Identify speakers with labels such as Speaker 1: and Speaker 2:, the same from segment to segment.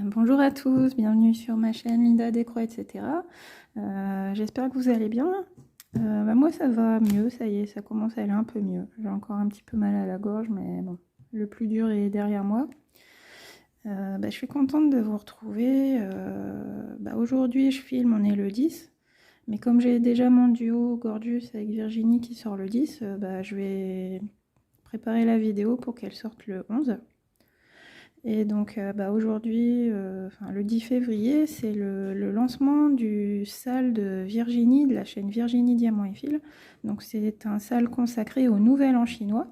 Speaker 1: Bonjour à tous, bienvenue sur ma chaîne Linda Décroix, etc. J'espère que vous allez bien. Moi ça va mieux, ça y est, ça commence à aller un peu mieux. J'ai encore un petit peu mal à la gorge, mais bon, le plus dur est derrière moi. Je suis contente de vous retrouver. Aujourd'hui je filme, on est le 10. Mais comme j'ai déjà mon duo Gorgeous avec Virginie qui sort le 10, je vais préparer la vidéo pour qu'elle sorte le 11. Et donc aujourd'hui, le 10 février, c'est le lancement du SAL de Virginie, de la chaîne Virginie Diamant et Fil. Donc c'est un SAL consacré au Nouvel An chinois,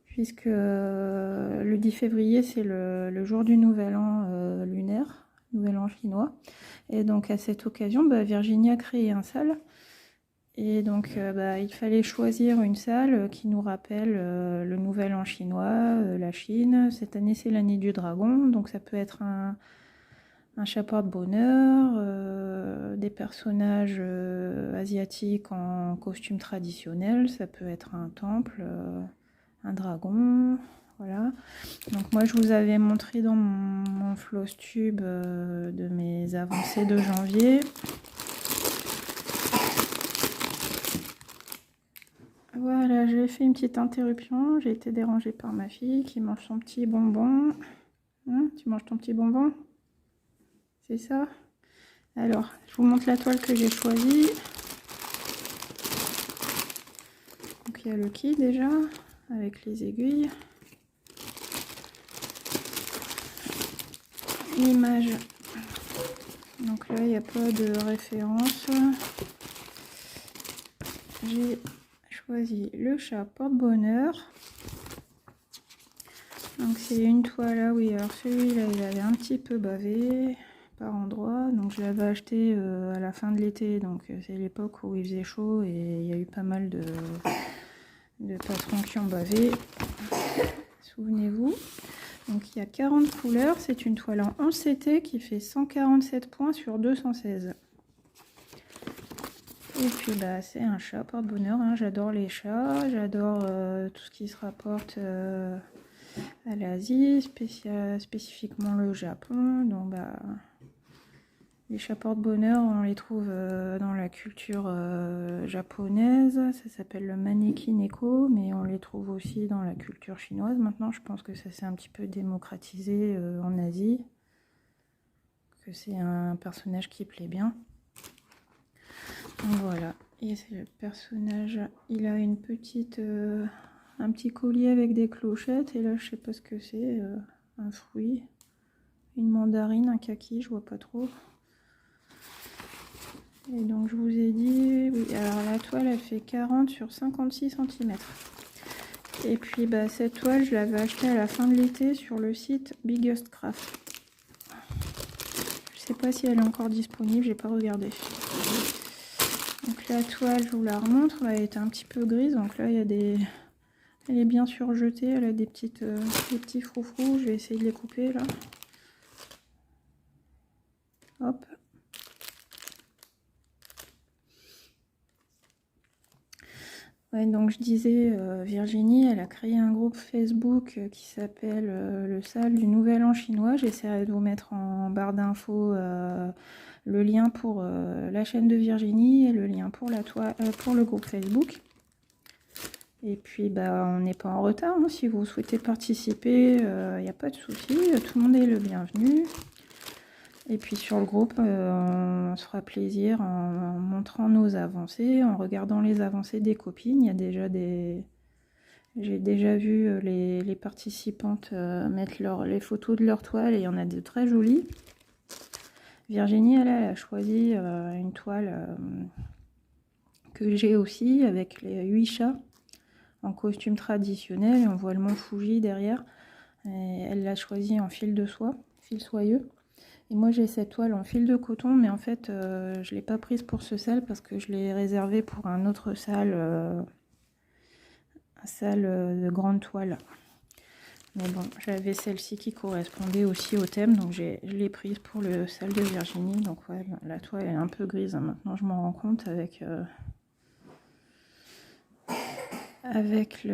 Speaker 1: puisque le 10 février, c'est le jour du Nouvel An lunaire, Nouvel An chinois. Et donc à cette occasion, Virginie a créé un SAL. Et donc il fallait choisir une salle qui nous rappelle le nouvel an chinois, la Chine. Cette année c'est l'année du dragon, donc ça peut être un chapeau de bonheur, des personnages asiatiques en costume traditionnel, ça peut être un temple, un dragon, voilà. Donc moi je vous avais montré dans mon floss tube de mes avancées de janvier. Voilà, j'ai fait une petite interruption. J'ai été dérangée par ma fille qui mange son petit bonbon. Tu manges ton petit bonbon? C'est ça? Alors, je vous montre la toile que j'ai choisie. Donc, il y a le kit déjà, avec les aiguilles. L'image. Donc là, il n'y a pas de référence. J'ai choisi le chat porte-bonheur. Donc c'est une toile, ah oui, alors celui-là il avait un petit peu bavé par endroits, donc je l'avais acheté à la fin de l'été, donc c'est l'époque où il faisait chaud et il y a eu pas mal de patrons qui ont bavé, souvenez-vous. Donc il y a 40 couleurs, c'est une toile en 11 CT qui fait 147 points sur 216. Et puis c'est un chat porte-bonheur, hein. J'adore les chats, j'adore tout ce qui se rapporte à l'Asie, spécifiquement le Japon. Donc les chats porte-bonheur, on les trouve dans la culture japonaise, ça s'appelle le maneki neko, mais on les trouve aussi dans la culture chinoise. Maintenant je pense que ça s'est un petit peu démocratisé en Asie, que c'est un personnage qui plaît bien. Donc voilà, et c'est le personnage, il a une petite un petit collier avec des clochettes, et là je sais pas ce que c'est, un fruit, une mandarine, un kaki, je vois pas trop. Et donc je vous ai dit, oui, alors la toile elle fait 40 sur 56 cm. Et puis cette toile je l'avais achetée à la fin de l'été sur le site Biggest Craft. Je sais pas si elle est encore disponible, j'ai pas regardé. Donc la toile, je vous la remontre, elle est un petit peu grise, donc là il y a des... Elle est bien surjetée, elle a des petits froufrous, je vais essayer de les couper là. Hop. Ouais, donc je disais, Virginie, elle a créé un groupe Facebook qui s'appelle le SAL du Nouvel An chinois. J'essaierai de vous mettre en barre d'infos le lien pour la chaîne de Virginie et le lien pour pour le groupe Facebook. Et puis on n'est pas en retard, hein. Si vous souhaitez participer, il n'y a pas de souci, tout le monde est le bienvenu. Et puis sur le groupe, on se fera plaisir en montrant nos avancées, en regardant les avancées des copines. Il y a déjà j'ai déjà vu les participantes mettre les photos de leur toile, et il y en a de très jolies. Virginie, elle a choisi une toile que j'ai aussi, avec les 8 chats en costume traditionnel, et on voit le mont Fuji derrière. Et elle l'a choisi en fil de soie, fil soyeux. Et moi j'ai cette toile en fil de coton, mais en fait je l'ai pas prise pour ce SAL parce que je l'ai réservé pour un autre SAL, un SAL de grande toile. Mais bon, j'avais celle-ci qui correspondait aussi au thème, donc je l'ai prise pour le SAL de Virginie. Donc ouais, la toile est un peu grise, hein. Maintenant je m'en rends compte avec avec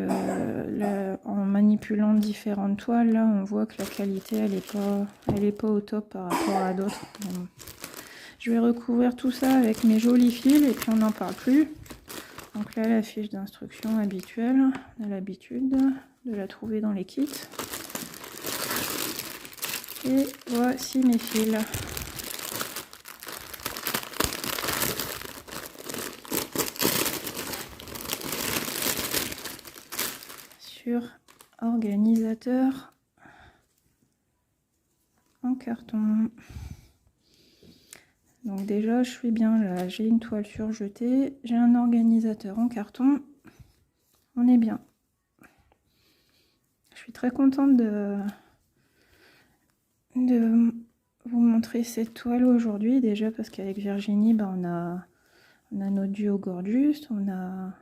Speaker 1: en manipulant différentes toiles, là on voit que la qualité elle est pas au top par rapport à d'autres. Je vais recouvrir tout ça avec mes jolis fils et puis on n'en parle plus. Donc là la fiche d'instruction habituelle, on a l'habitude de la trouver dans les kits. Et voici mes fils. Sur organisateur en carton. Donc déjà je suis bien là, j'ai une toile surjetée, j'ai un organisateur en carton, on est bien. Je suis très contente de vous montrer cette toile aujourd'hui, déjà parce qu'avec Virginie on a nos duos Gorgeous, on a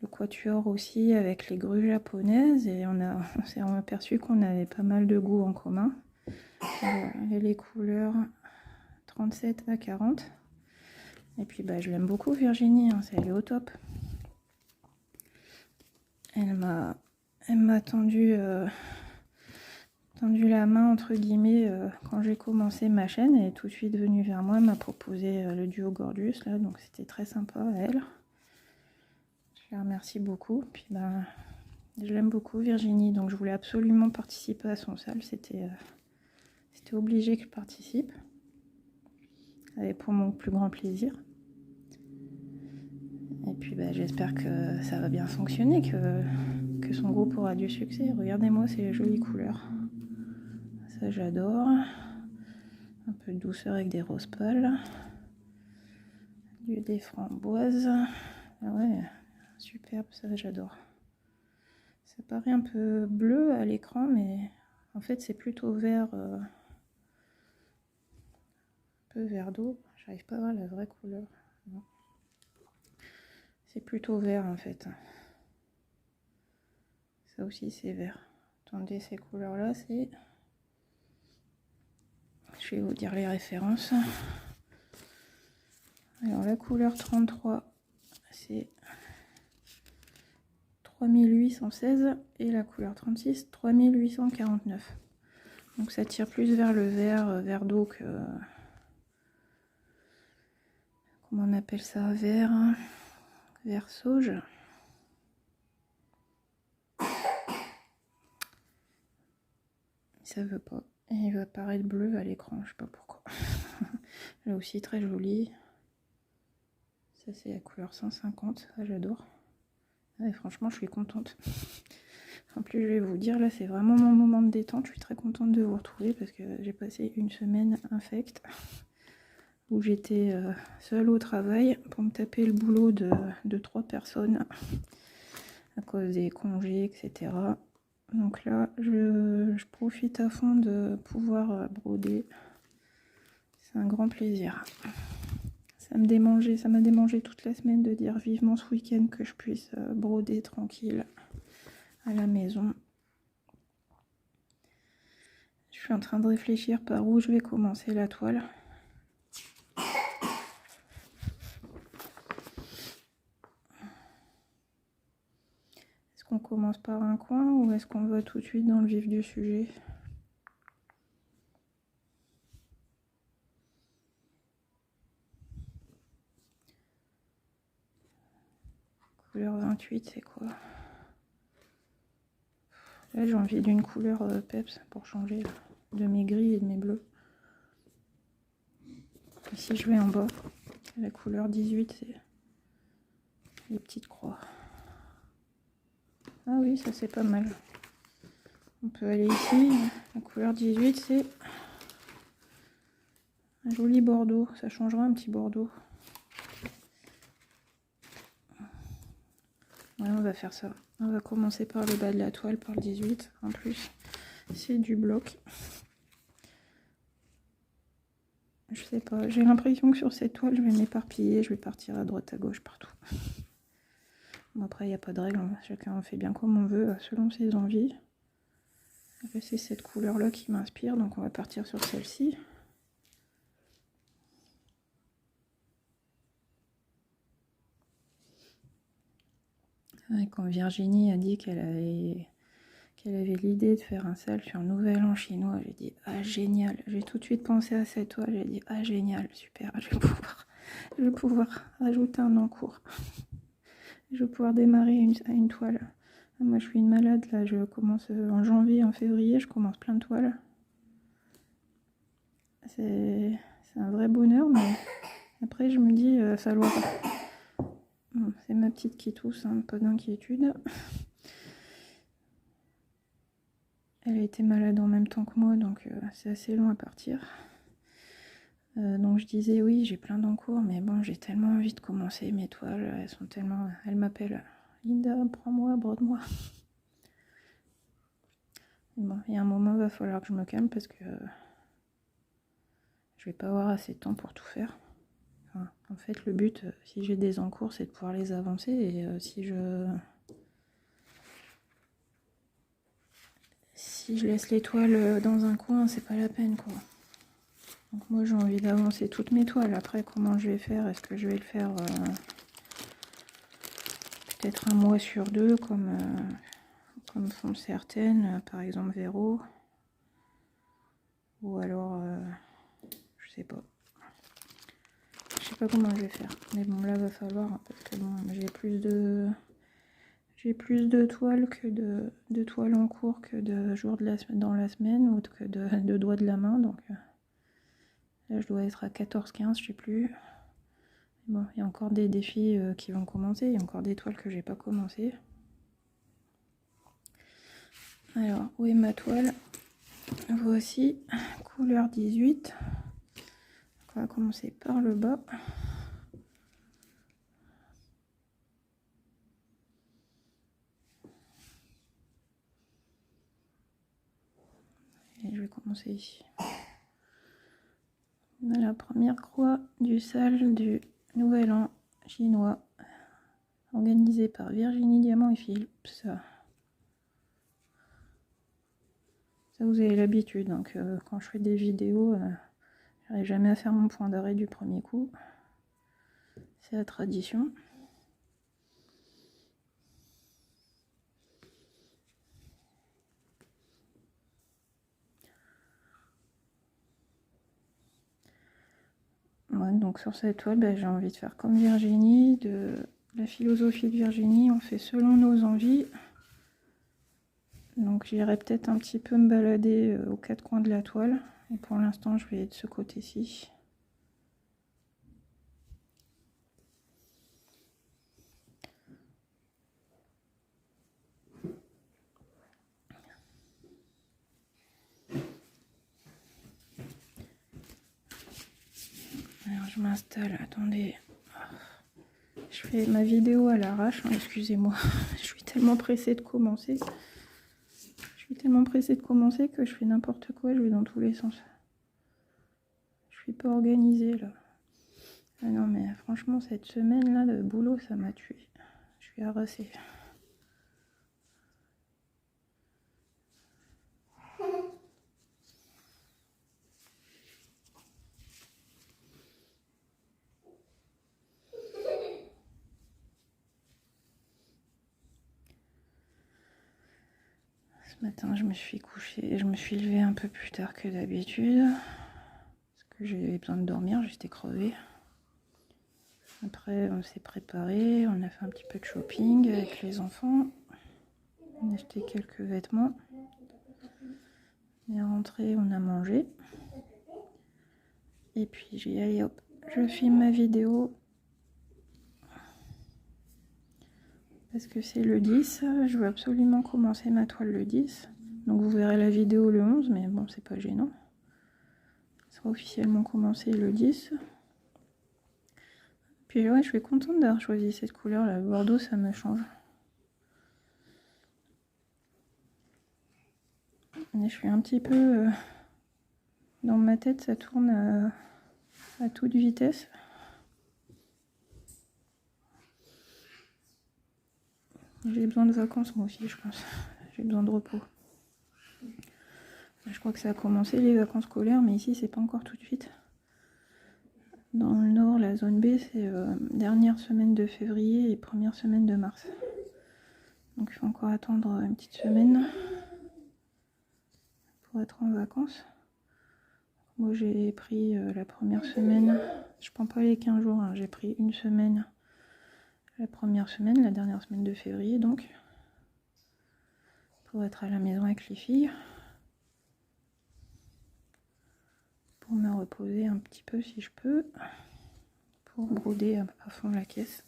Speaker 1: le quatuor aussi avec les grues japonaises et on s'est aperçu qu'on avait pas mal de goûts en commun. Voilà, et les couleurs 37 à 40. Et puis je l'aime beaucoup Virginie, hein, elle est au top. Elle m'a tendu la main entre guillemets quand j'ai commencé ma chaîne. Elle est tout de suite venue vers moi, m'a proposé le duo Gorgeous là, donc c'était très sympa à elle. Je la remercie beaucoup. Puis je l'aime beaucoup Virginie, donc je voulais absolument participer à son salle. C'était obligé que je participe. Et pour mon plus grand plaisir. Et puis j'espère que ça va bien fonctionner, que son groupe aura du succès. Regardez-moi ces jolies couleurs. Ça j'adore. Un peu de douceur avec des roses pâles. Des framboises. Ah ouais, superbe, ça j'adore. Ça paraît un peu bleu à l'écran, mais en fait c'est plutôt vert. Un peu vert d'eau. J'arrive pas à voir la vraie couleur. C'est plutôt vert en fait. Ça aussi c'est vert. Attendez, ces couleurs là c'est... Je vais vous dire les références. Alors la couleur 33 c'est 3816 et la couleur 36 3849. Donc ça tire plus vers le vert d'eau que... Comment on appelle ça? Vert sauge. Ça veut pas. Et il va apparaître bleu à l'écran, je sais pas pourquoi. Là aussi très joli. Ça c'est la couleur 150, ça j'adore. Ouais, franchement je suis contente. En plus je vais vous dire, là c'est vraiment mon moment de détente. Je suis très contente de vous retrouver parce que j'ai passé une semaine infecte où j'étais seule au travail pour me taper le boulot de 3 personnes à cause des congés, etc. Donc là, je profite à fond de pouvoir broder. C'est un grand plaisir. Ça m'a démangé toute la semaine de dire vivement ce week-end que je puisse broder tranquille à la maison. Je suis en train de réfléchir par où je vais commencer la toile. Est-ce qu'on commence par un coin ou est-ce qu'on va tout de suite dans le vif du sujet? Couleur 28, c'est quoi? Là, j'ai envie d'une couleur peps pour changer là, de mes gris et de mes bleus. Ici, je vais en bas. La couleur 18, c'est les petites croix. Ah oui, ça c'est pas mal. On peut aller ici. La couleur 18, c'est un joli bordeaux. Ça changera un petit bordeaux. Ouais, on va faire ça. On va commencer par le bas de la toile, par le 18. En plus, c'est du bloc. Je sais pas. J'ai l'impression que sur cette toile, je vais m'éparpiller. Je vais partir à droite, à gauche, partout. Bon, après, il n'y a pas de règle. Chacun en fait bien comme on veut, selon ses envies. C'est cette couleur-là qui m'inspire. Donc, on va partir sur celle-ci. Ouais, quand Virginie a dit qu'elle avait l'idée de faire un sale sur Nouvel An chinois, j'ai dit ah génial, j'ai tout de suite pensé à cette toile, j'ai dit ah génial, super, je vais pouvoir rajouter un encours, je vais pouvoir démarrer une toile. Moi je suis une malade là, je commence en janvier, en février, je commence plein de toiles. C'est un vrai bonheur, mais après je me dis falloir. Bon, c'est ma petite qui tousse, hein, pas d'inquiétude. Elle a été malade en même temps que moi, donc c'est assez long à partir. Donc je disais oui, j'ai plein d'encours, mais bon, j'ai tellement envie de commencer mes toiles, elles sont tellement... Elle m'appelle Linda, prends-moi, brode-moi. Bon, il y a un moment, il va falloir que je me calme parce que je vais pas avoir assez de temps pour tout faire. Enfin, en fait, le but, si j'ai des encours, c'est de pouvoir les avancer, et si je laisse les toiles dans un coin, c'est pas la peine, quoi. Donc moi j'ai envie d'avancer toutes mes toiles. Après comment je vais faire? Est-ce que je vais le faire peut-être un mois sur deux comme font certaines, par exemple Véro, ou alors je sais pas. Je sais pas comment je vais faire. Mais bon là va falloir, hein, parce que bon j'ai plus de toiles que de toiles en cours que de jours dans la semaine, ou que de doigts de la main. Donc là je dois être à 14-15, je sais plus. Bon, il y a encore des défis qui vont commencer, il y a encore des toiles que j'ai pas commencé. Alors, où est ma toile? Voici, couleur 18. On va commencer par le bas. Et je vais commencer ici. On a la première croix du sale du Nouvel An chinois, organisée par Virginie Diamant et Philippe. Ça vous avez l'habitude, donc quand je fais des vidéos, j'arrive jamais à faire mon point d'arrêt du premier coup. C'est la tradition. Ouais, donc sur cette toile, j'ai envie de faire comme Virginie, de la philosophie de Virginie, on fait selon nos envies. Donc j'irai peut-être un petit peu me balader aux quatre coins de la toile. Et pour l'instant, je vais de ce côté-ci. Alors je m'installe, attendez. Je fais ma vidéo à l'arrache, hein, excusez-moi. Je suis tellement pressée de commencer. Que je fais n'importe quoi, je vais dans tous les sens. Je suis pas organisée là. Ah non mais franchement cette semaine là de boulot ça m'a tué. Je suis harassée. Ce matin je me suis levée un peu plus tard que d'habitude. Parce que j'avais besoin de dormir, j'étais crevée. Après on s'est préparé, on a fait un petit peu de shopping avec les enfants. On a acheté quelques vêtements. On est rentré, on a mangé. Et puis j'ai dit allez hop, je filme ma vidéo. Parce que c'est le 10, je veux absolument commencer ma toile le 10. Donc vous verrez la vidéo le 11, mais bon c'est pas gênant. Ça sera officiellement commencé le 10. Puis ouais, je suis contente d'avoir choisi cette couleur, là. Le bordeaux ça me change. Et je suis un petit peu... dans ma tête ça tourne à toute vitesse. J'ai besoin de vacances moi aussi je pense. J'ai besoin de repos. Je crois que ça a commencé les vacances scolaires, mais ici c'est pas encore tout de suite. Dans le nord, la zone B, c'est dernière semaine de février et première semaine de mars. Donc il faut encore attendre une petite semaine pour être en vacances. Moi j'ai pris la première semaine, je prends pas les 15 jours, hein, j'ai pris une semaine, la première semaine, la dernière semaine de février donc, pour être à la maison avec les filles, pour me reposer un petit peu si je peux, pour broder à fond la caisse.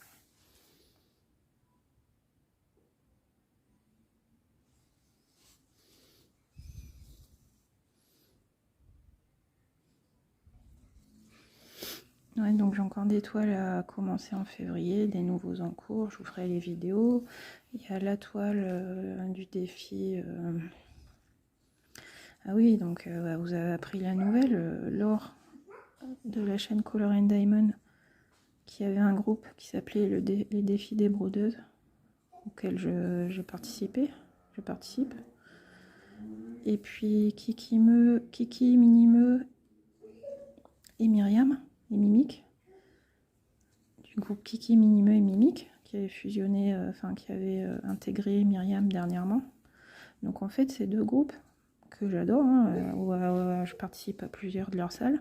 Speaker 1: Ouais, donc j'ai encore des toiles à commencer en février, des nouveaux en cours, je vous ferai les vidéos. Il y a la toile du défi. Ah oui, donc vous avez appris la nouvelle, Laure de la chaîne Color and Diamond, qui avait un groupe qui s'appelait les défis des brodeuses, auquel je participais, je participe. Et puis Kiki, Minimeux et Myriam, les mimiques, du groupe Kiki, Minimeux et Mimique, qui avait fusionné, qui avait intégré Myriam dernièrement. Donc en fait, ces deux groupes que j'adore, hein, où je participe à plusieurs de leurs salles,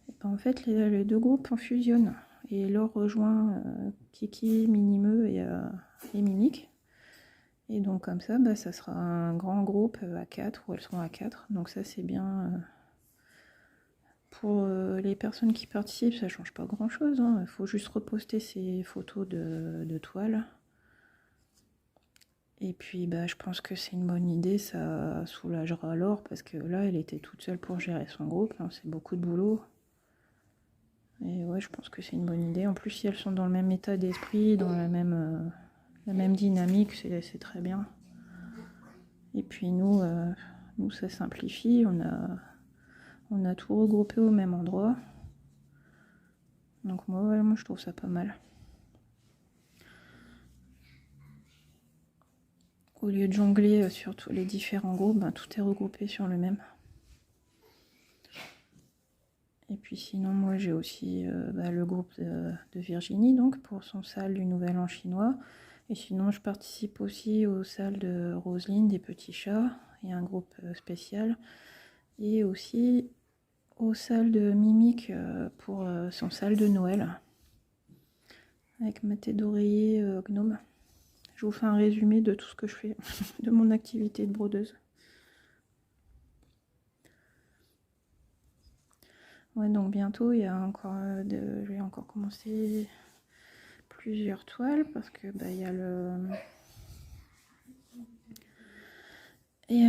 Speaker 1: et ben, en fait, les deux groupes fusionnent. Et Laure rejoint Kiki, Minimeux et Mimique. Et donc comme ça, bah, ça sera un grand groupe à 4, où elles seront à 4. Donc ça, c'est bien. Pour les personnes qui participent, ça change pas grand chose, hein. Il faut juste reposter ces photos de toile. Et puis bah, je pense que c'est une bonne idée, ça soulagera Laure, parce que là elle était toute seule pour gérer son groupe, hein, c'est beaucoup de boulot. Et ouais, je pense que c'est une bonne idée. En plus, si elles sont dans le même état d'esprit, dans la même dynamique, c'est très bien. Et puis nous ça simplifie, on a tout regroupé au même endroit. Donc moi je trouve ça pas mal. Au lieu de jongler sur tous les différents groupes, ben, tout est regroupé sur le même. Et puis sinon, moi j'ai aussi le groupe de Virginie, donc pour son salle du Nouvel An chinois. Et sinon, je participe aussi aux salles de Roselyne, des petits chats, et un groupe spécial. Et aussi aux salles de Mimique pour son salle de Noël, avec ma tête d'oreiller gnome. Je vous fais un résumé de tout ce que je fais, de mon activité de brodeuse. Ouais, donc bientôt, il y a encore je vais encore commencer plusieurs toiles parce que bah, il y a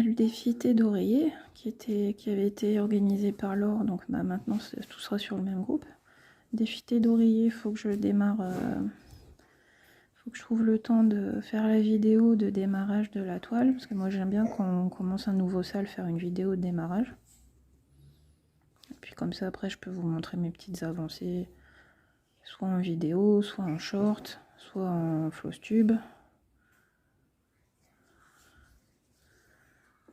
Speaker 1: le défi thé d'oreiller qui avait été organisé par Laure, donc bah, maintenant tout sera sur le même groupe. Défi thé d'oreiller, il faut que je démarre, faut que je trouve le temps de faire la vidéo de démarrage de la toile, parce que moi j'aime bien quand on commence un nouveau salle faire une vidéo de démarrage. Et puis comme ça après je peux vous montrer mes petites avancées, soit en vidéo, soit en short, soit en floss tube.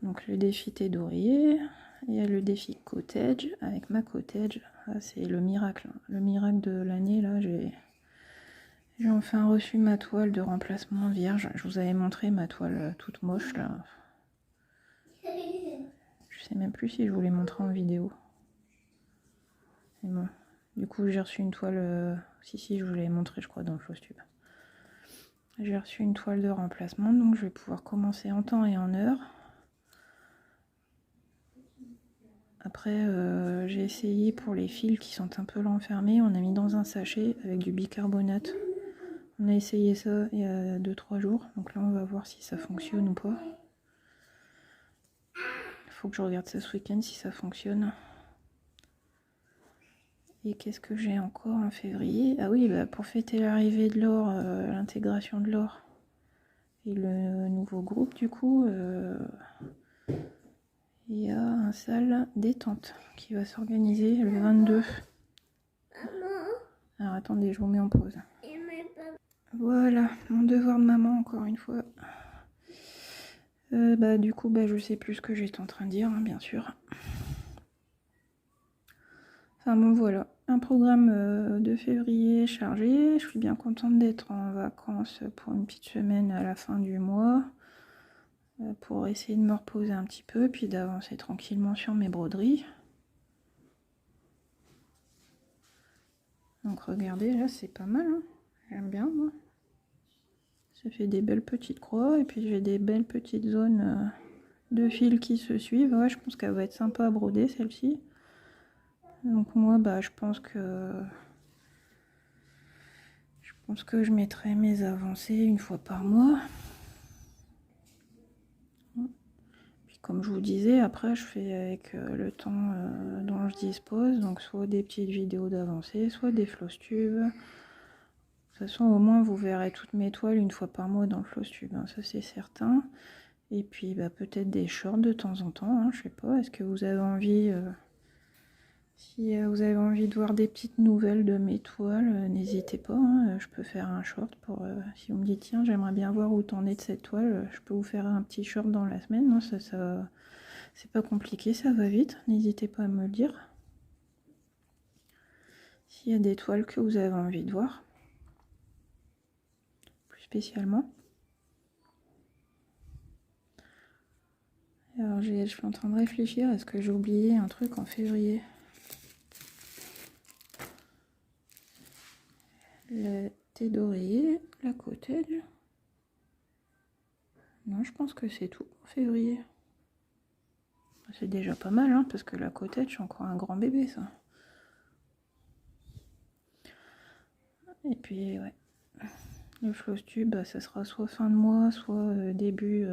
Speaker 1: Donc le défi thé d'oreiller, il y a le défi cottage avec ma cottage. Ah, c'est le miracle de l'année là. J'ai enfin reçu ma toile de remplacement vierge. Je vous avais montré ma toile toute moche là. Je sais même plus si je vous l'ai montré en vidéo. Et bon, du coup j'ai reçu une toile. Si, je vous l'ai montré je crois dans le floss tube. J'ai reçu une toile de remplacement, donc je vais pouvoir commencer en temps et en heure. Après, j'ai essayé pour les fils qui sont un peu renfermés, on a mis dans un sachet avec du bicarbonate. On a essayé ça il y a 2-3 jours, donc là on va voir si ça fonctionne ou pas. Il faut que je regarde ça ce week-end si ça fonctionne. Et qu'est-ce que j'ai encore en février? Ah oui, bah, pour fêter l'arrivée de Laure, l'intégration de Laure et le nouveau groupe du coup, il y a un salle détente qui va s'organiser le 22. Alors attendez, je vous mets en pause. Voilà, mon devoir de maman encore une fois. Du coup, je sais plus ce que j'étais en train de dire, hein, bien sûr. Enfin bon, voilà, un programme de février chargé. Je suis bien contente d'être en vacances pour une petite semaine à la fin du mois. pour essayer de me reposer un petit peu, puis d'avancer tranquillement sur mes broderies. Donc regardez, là c'est pas mal, hein. J'aime bien moi. Ça fait des belles petites croix, et puis j'ai des belles petites zones de fils qui se suivent. Ouais, je pense qu'elle va être sympa à broder celle-ci. Donc moi je pense que je mettrai mes avancées une fois par mois. Puis comme je vous disais, après je fais avec le temps dont je dispose, donc soit des petites vidéos d'avancées, soit des floss-tubes. De toute façon, au moins vous verrez toutes mes toiles une fois par mois dans le floss-tube, hein, ça c'est certain. Et puis peut-être des shorts de temps en temps, hein, je sais pas, est-ce que vous avez envie... Si vous avez envie de voir des petites nouvelles de mes toiles, n'hésitez pas, hein, je peux faire un short pour... si on me dit tiens j'aimerais bien voir où t'en es de cette toile, je peux vous faire un petit short dans la semaine, non, ça c'est pas compliqué, ça va vite, n'hésitez pas à me le dire. S'il y a des toiles que vous avez envie de voir, plus spécialement. Alors je suis en train de réfléchir, est-ce que j'ai oublié un truc en février? Le thé d'oreiller, la cottage. Non, je pense que c'est tout en février. C'est déjà pas mal, hein, parce que la cottage, c'est encore un grand bébé, ça. Et puis, ouais. Le floss tube, ça sera soit fin de mois, soit début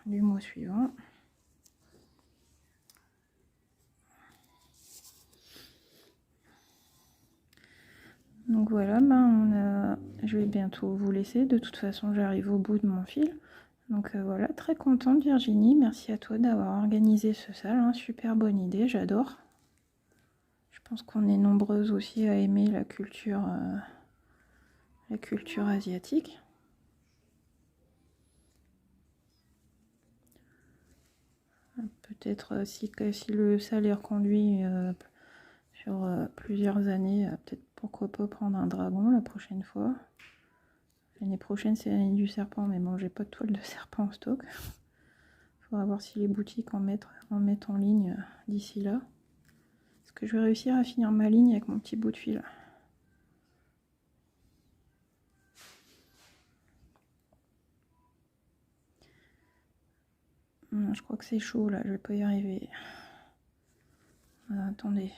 Speaker 1: du mois suivant. Donc voilà, je vais bientôt vous laisser. De toute façon, j'arrive au bout de mon fil. Donc voilà, très contente Virginie. Merci à toi d'avoir organisé ce sale. Hein. Super bonne idée, j'adore. Je pense qu'on est nombreuses aussi à aimer la culture asiatique. Peut-être si le salaire conduit sur plusieurs années, peut-être pourquoi pas prendre un dragon la prochaine fois. L'année prochaine c'est l'année du serpent, mais bon j'ai pas de toile de serpent en stock. Faudra voir si les boutiques en mettent en ligne d'ici là. Est-ce que je vais réussir à finir ma ligne avec mon petit bout de fil? Je crois que c'est chaud là, je vais pas y arriver. Attendez.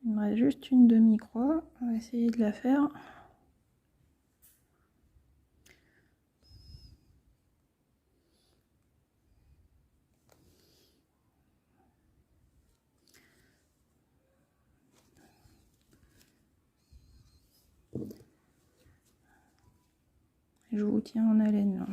Speaker 1: Il me reste juste une demi-croix. On va essayer de la faire. Je vous tiens en haleine là.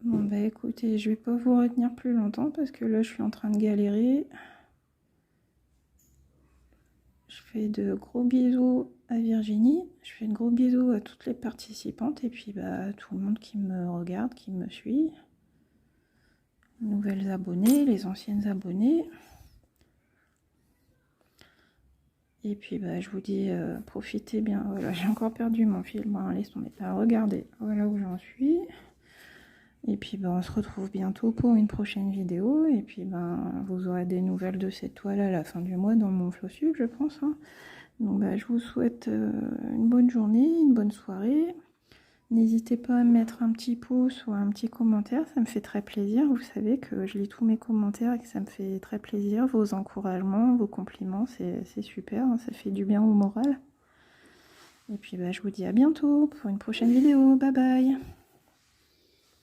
Speaker 1: Bon bah écoutez, je vais pas vous retenir plus longtemps parce que là je suis en train de galérer. Je fais de gros bisous à Virginie, je fais de gros bisous à toutes les participantes et puis à tout le monde qui me regarde, qui me suit. Nouvelles abonnées, les anciennes abonnées. Et puis je vous dis profitez bien. Voilà, j'ai encore perdu mon fil. Bon, laisse tomber. Regardez, voilà où j'en suis. Et puis on se retrouve bientôt pour une prochaine vidéo. Et puis vous aurez des nouvelles de cette toile à la fin du mois dans mon floss-tube, je pense. Hein. Donc je vous souhaite une bonne journée, une bonne soirée. N'hésitez pas à mettre un petit pouce ou un petit commentaire, ça me fait très plaisir. Vous savez que je lis tous mes commentaires et que ça me fait très plaisir. Vos encouragements, vos compliments, c'est super, hein, ça fait du bien au moral. Et puis je vous dis à bientôt pour une prochaine vidéo. Bye bye!